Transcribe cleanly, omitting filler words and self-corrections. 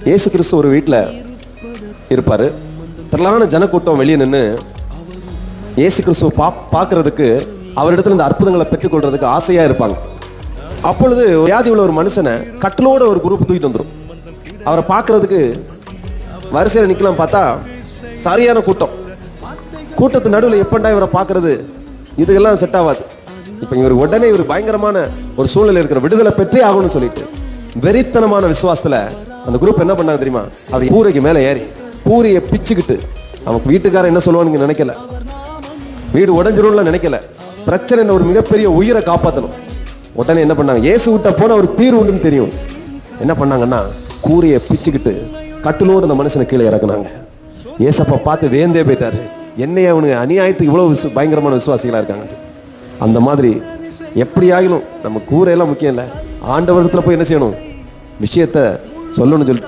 இயேசு கிறிஸ்து ஒரு வீட்டில் இருப்பார். திரளான ஜனக்கூட்டம் வெளியே நின்று இயேசு கிறிஸ்துவை பார்க்கறதுக்கு, அவரிடத்துல இந்த அற்புதங்களை பெற்றுக்கொள்றதுக்கு ஆசையாக இருப்பாங்க. அப்பொழுது வியாதி உள்ள ஒரு மனுஷனை கட்டிலோட ஒரு குரூப் தூக்கிட்டு வந்துடும். அவரை பார்க்கறதுக்கு வரிசையில் நிற்கலாம். பார்த்தா சரியான கூட்டத்து நடுவில் எப்பண்டா இவரை பார்க்கறது, இதுக்கெல்லாம் செட் ஆகாது. இப்போ இவர் பயங்கரமான ஒரு சூழ்நிலை இருக்கிற, விடுதலை பெற்றே ஆகணும்னு சொல்லிட்டு வெறித்தனமான விசுவாசத்தில் அந்த குரூப் என்ன பண்ணாங்க தெரியுமா? அவர் கூரைக்கு மேலே ஏறி கூரையை பிச்சுக்கிட்டு, அவன் வீட்டுக்காரன் என்ன சொல்லுவானுங்க நினைக்கல, வீடு உடஞ்சிரும்ல நினைக்கல, பிரச்சனை ஒரு மிகப்பெரிய உயிரை காப்பாற்றணும். உடனே என்ன பண்ணாங்க? இயேசு விட்ட போன ஒரு தீர்வு உண்டுன்னு தெரியும். என்ன பண்ணாங்கன்னா, கூரையை பிச்சுக்கிட்டு கட்டிலோடு அந்த மனுஷனை கீழே இறக்குனாங்க. ஏசப்பா பார்த்து வேந்தே போயிட்டாரு, என்னைய அவனுக்கு அநியாயத்துக்கு இவ்வளவு பயங்கரமான விசுவாசிகளா இருக்காங்க. அந்த மாதிரி எப்படியாகிலும் நம்ம கூரையெல்லாம் முக்கியம் இல்லை, ஆண்டவரத்துல போய் என்ன செய்யணும், விஷயத்த சொல்லணும்னு சொல்லிட்டு